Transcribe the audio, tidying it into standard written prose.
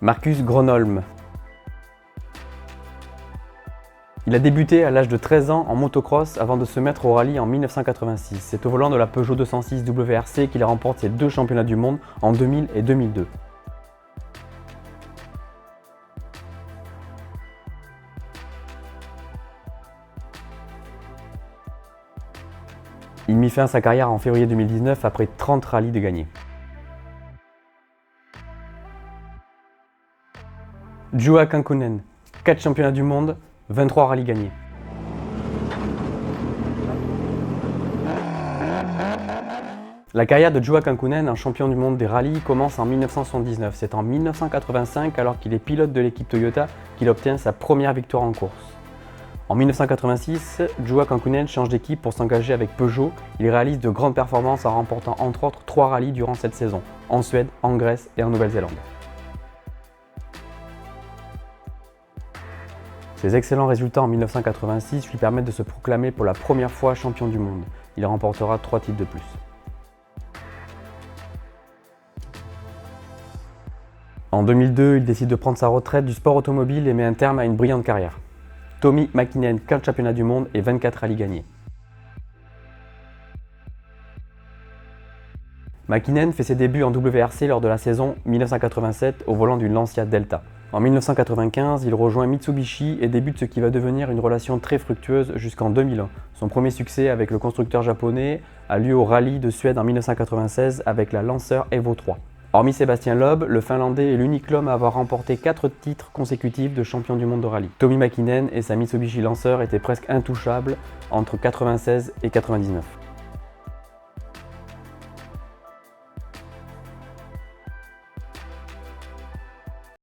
Marcus Gronholm. Il a débuté à l'âge de 13 ans en motocross avant de se mettre au rallye en 1986. C'est au volant de la Peugeot 206 WRC qu'il remporte ses 2 championnats du monde en 2000 et 2002. Il mit fin à sa carrière en février 2019 après 30 rallyes de gagnés. Juha Kankkunen, 4 championnats du monde, 23 rallyes gagnés. La carrière de Juha Kankkunen, un champion du monde des rallyes, commence en 1979. C'est en 1985, alors qu'il est pilote de l'équipe Toyota, qu'il obtient sa première victoire en course. En 1986, Juha Kankkunen change d'équipe pour s'engager avec Peugeot. Il réalise de grandes performances en remportant entre autres 3 rallyes durant cette saison, en Suède, en Grèce et en Nouvelle-Zélande. Ses excellents résultats en 1986 lui permettent de se proclamer pour la première fois champion du monde. Il remportera 3 titres de plus. En 2002, il décide de prendre sa retraite du sport automobile et met un terme à une brillante carrière. Tommi Mäkinen, 4 championnats du monde et 24 rallyes gagnés. Mäkinen fait ses débuts en WRC lors de la saison 1987 au volant d'une Lancia Delta. En 1995, il rejoint Mitsubishi et débute ce qui va devenir une relation très fructueuse jusqu'en 2001. Son premier succès avec le constructeur japonais a lieu au rallye de Suède en 1996 avec la Lancer Evo 3. Hormis Sébastien Loeb, le Finlandais est l'unique homme à avoir remporté 4 titres consécutifs de champion du monde de rallye. Tommi Mäkinen et sa Mitsubishi Lancer étaient presque intouchables entre 1996 et 1999.